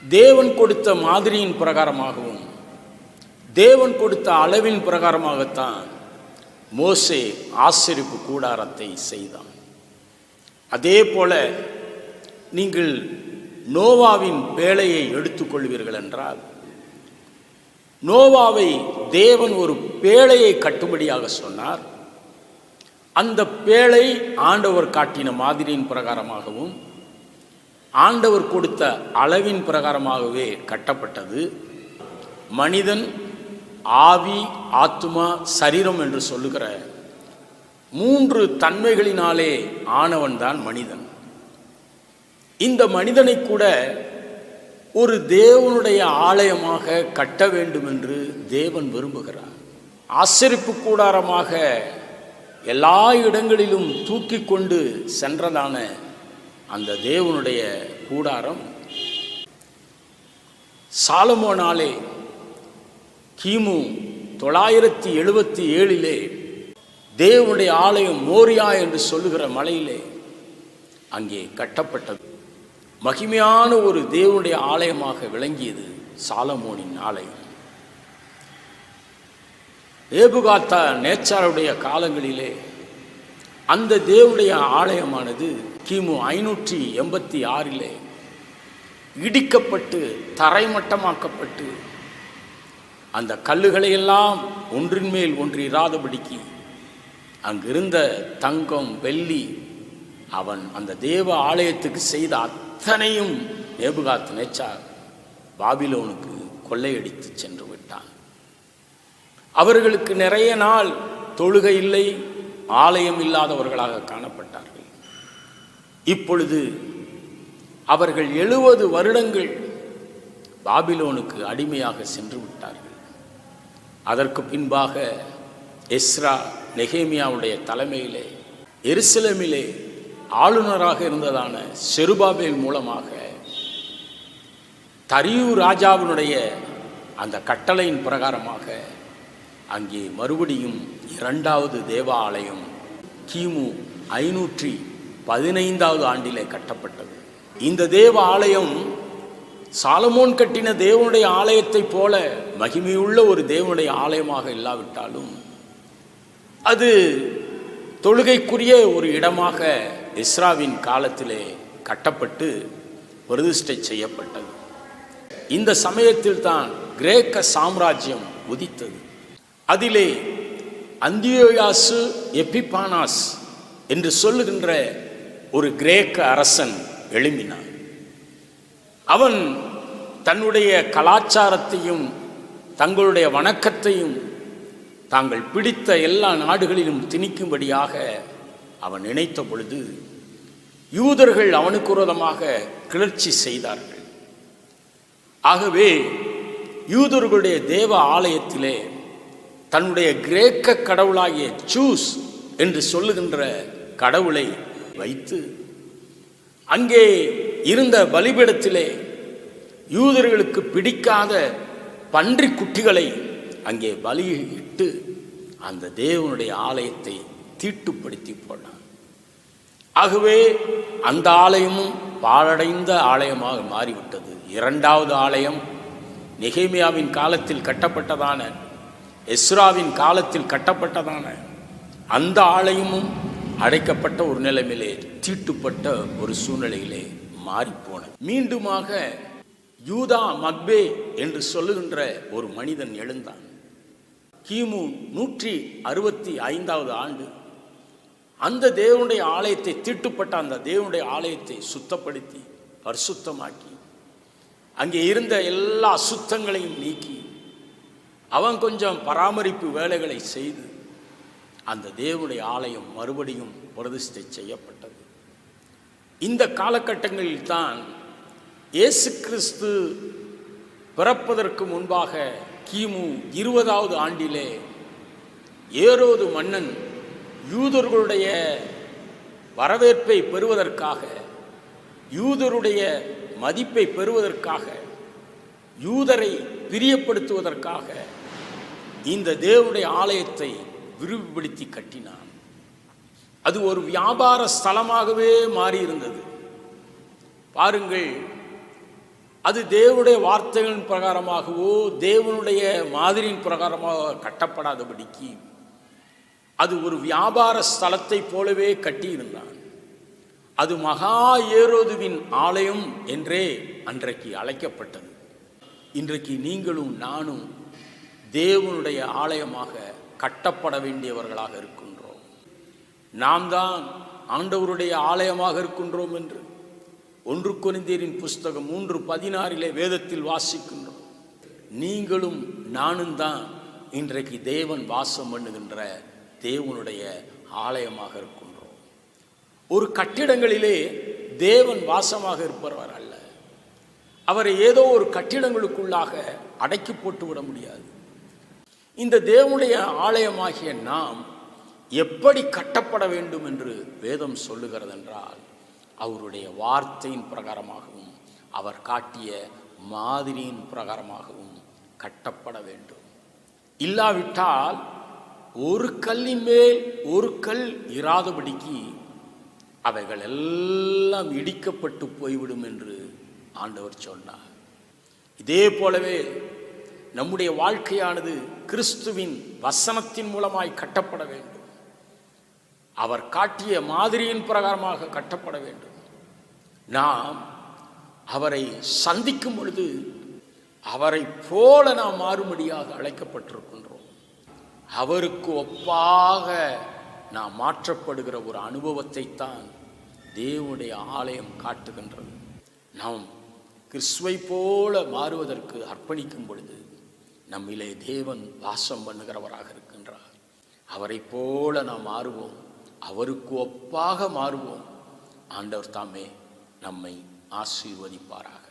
தேவன் கொடுத்த மாதிரியின் பிரகாரமாகவும் தேவன் கொடுத்த அளவின் பிரகாரமாகத்தான் மோசே ஆசரிப்பு கூடாரத்தை செய்தான். அதே போல நீங்கள் நோவாவின் பேழையை எடுத்துக்கொள்வீர்கள் என்றால், நோவாவை தேவன் ஒரு பேழையை கட்டும்படியாக சொன்னார். அந்த பேழை ஆண்டவர் காட்டின மாதிரியின் பிரகாரமாகவும் ஆண்டவர் கொடுத்த அளவின் பிரகாரமாகவே கட்டப்பட்டது. மனிதன் ஆவி, ஆத்துமா, சரீரம் என்று சொல்லுகிற 3 தன்மைகளினாலே ஆனவன் தான் மனிதன். இந்த மனிதனை கூட ஒரு தேவனுடைய ஆலயமாக கட்ட வேண்டும் என்று தேவன் விரும்புகிறார். ஆசரிப்பு கூடாரமாக எல்லா இடங்களிலும் தூக்கி கொண்டு சென்றதான அந்த தேவனுடைய கூடாரம் சாலமோனாலே கிமு 977 தேவனுடைய ஆலயம் மோரியா என்று சொல்லுகிற மலையிலே அங்கே கட்டப்பட்டது. மகிமையான ஒரு தேவனுடைய ஆலயமாக விளங்கியது சாலமோனின் ஆலயம். ஏபுகாத்தா நேச்சாருடைய காலங்களிலே அந்த தேவனுடைய ஆலயமானது கிமு 586 இடிக்கப்பட்டு தரைமட்டமாக்கப்பட்டு அந்த கல்லுகளையெல்லாம் ஒன்றின் மேல் ஒன்று இராதபடிக்கு அங்கிருந்த தங்கம், வெள்ளி, அவன் அந்த தேவ ஆலயத்துக்கு செய்த அத்தனையும் நேபுகாத் நேச்சார் பாபிலோனுக்கு கொள்ளையடித்து சென்று விட்டான். அவர்களுக்கு நிறைய நாள் தொழுகை இல்லை, ஆலயம் இல்லாதவர்களாக காணப்பட்டார்கள். இப்பொழுது அவர்கள் 70 வருடங்கள் பாபிலோனுக்கு அடிமையாக சென்று விட்டார்கள். அதற்கு பின்பாக எஸ்ரா நெகேமியாவுடைய தலைமையிலே எருசலேமிலே ஆளுநராக இருந்ததான செருபாபேல் மூலமாக தரியு ராஜாவினுடைய அந்த கட்டளையின் பிரகாரமாக அங்கே மறுபடியும் 2வது தேவாலயம் கிமு 515 ஆண்டிலே கட்டப்பட்டது. இந்த தேவ ஆலயம் சாலமோன் கட்டின தேவனுடைய ஆலயத்தை போல மகிமையுள்ள ஒரு தேவனுடைய ஆலயமாக இல்லாவிட்டாலும் அது தொழுகைக்குரிய ஒரு இடமாக எஸ்ராவின் காலத்திலே கட்டப்பட்டு பிரதிஷ்டை செய்யப்பட்டது. இந்த சமயத்தில் தான் கிரேக்க சாம்ராஜ்யம் உதித்தது. அதிலே அந்தியோயாசு எபிபானாஸ் என்று சொல்லுகின்ற ஒரு கிரேக்க அரசன் எழும்பினான். அவன் தன்னுடைய கலாச்சாரத்தையும் தங்களுடைய வணக்கத்தையும் தாங்கள் பிடித்த எல்லா நாடுகளிலும் திணிக்கும்படியாக அவன் நினைத்த பொழுது யூதர்கள் அவனுக்கு விரோதமாக கிளர்ச்சி செய்தார்கள். ஆகவே யூதர்களுடைய தேவ ஆலயத்திலே தன்னுடைய கிரேக்க கடவுளாகிய ஜூஸ் என்று சொல்லுகின்ற கடவுளை வைத்து அங்கே இருந்த பலிபீடத்திலே யூதர்களுக்கு பிடிக்காத பன்றி குட்டிகளை அங்கே பலியிட்டு அந்த தேவனுடைய ஆலயத்தை தீட்டுப்படுத்தி போனான். ஆகவே அந்த ஆலயமும் பாழடைந்த ஆலயமாக மாறிவிட்டது. 2வது ஆலயம் நெகேமியாவின் காலத்தில் கட்டப்பட்டதான, எஸ்ராவின் காலத்தில் கட்டப்பட்டதான அந்த ஆலயமும் அடைக்கப்பட்ட ஒரு நிலைமையிலே, தீட்டுப்பட்ட ஒரு சூழ்நிலையிலே மாறிப்போனது. மீண்டுமாக யூதா மக்பே என்று சொல்லுகின்ற ஒரு மனிதன் எழுந்தான். கிமு 165 ஆண்டு அந்த தேவனுடைய ஆலயத்தை, தீட்டுப்பட்ட அந்த தேவனுடைய ஆலயத்தை சுத்தப்படுத்தி பரிசுத்தமாக்கி அங்கே இருந்த எல்லா அசுத்தங்களையும் நீக்கி அவன் கொஞ்சம் பராமரிப்பு வேலைகளை செய்து அந்த தேவனுடைய ஆலயம் மறுபடியும் பிரதிஷ்டை செய்யப்பட்டது. இந்த காலகட்டங்களில் தான் இயேசு கிறிஸ்து பிறப்பதற்கு முன்பாக கிமு 20வது ஆண்டிலே ஏரோது மன்னன் யூதர்களுடைய வரவேற்பை பெறுவதற்காக, யூதருடைய மதிப்பை பெறுவதற்காக, யூதரை பிரியப்படுத்துவதற்காக இந்த தேவனுடைய ஆலயத்தை விரிவுபடுத்தி கட்டினான். அது ஒரு வியாபார ஸ்தலமாகவே மாறியிருந்தது. பாருங்கள், அது தேவனுடைய வார்த்தைகளின் பிரகாரமாகவோ தேவனுடைய மாதிரியின் பிரகாரமாக கட்டப்படாதபடிக்கு அது ஒரு வியாபார ஸ்தலத்தை போலவே கட்டியிருந்தான். அது மகா ஏரோதுவின் ஆலயம் என்றே அன்றைக்கு அழைக்கப்பட்டது. இன்றைக்கு நீங்களும் நானும் தேவனுடைய ஆலயமாக கட்டப்பட வேண்டியவர்களாக இருக்கின்றோம். நாம் தான் ஆண்டவருடைய ஆலயமாக இருக்கின்றோம் என்று 1 கொரிந்தியரின் புஸ்தகம் 3:16 வேதத்தில் வாசிக்கின்றோம். நீங்களும் நானும் தான் இன்றைக்கு தேவன் வாசம் பண்ணுகின்ற தேவனுடைய ஆலயமாக இருக்கின்றோம். ஒரு கட்டிடங்களிலே தேவன் வாசமாக இருப்பவர் அல்ல. அவரை ஏதோ ஒரு கட்டிடங்களுக்குள்ளாக அடக்கி போட்டு விட முடியாது. இந்த தேவனுடைய ஆலயமாகிய நாம் எப்படி கட்டப்பட வேண்டும் என்று வேதம் சொல்லுகிறது என்றால், அவருடைய வார்த்தையின் பிரகாரமாகவும் அவர் காட்டிய மாதிரியின் பிரகாரமாகவும் கட்டப்பட வேண்டும். இல்லாவிட்டால் ஒரு கல்லின் மேல் ஒரு கல் இராதபடிக்கு அவைகள் எல்லாம் இடிக்கப்பட்டு போய்விடும் என்று ஆண்டவர் சொன்னார். இதே போலவே நம்முடைய வாழ்க்கையானது கிறிஸ்துவின் வசனத்தின் மூலமாய் கட்டப்பட வேண்டும். அவர் காட்டிய மாதிரியின் பிரகாரமாக கட்டப்பட வேண்டும். நாம் அவரை சந்திக்கும் பொழுது அவரை போல நாம் மாறும்படியாக அழைக்கப்பட்டிருக்கின்றோம். அவருக்கு ஒப்பாக நாம் மாற்றப்படுகிற ஒரு அனுபவத்தை தான் தேவனுடைய ஆலயம் காட்டுகின்றது. நாம் கிறிஸ்துவை போல மாறுவதற்கு அர்ப்பணிக்கும் பொழுது நம்மிலே தேவன் வாசம் பண்ணுகிறவராக இருக்கின்றார். அவரை போல நாம் மாறுவோம், அவருக்கு ஒப்பாக மாறுவோம். ஆண்டவர் தாமே நம்மை ஆசீர்வதிப்பாராக.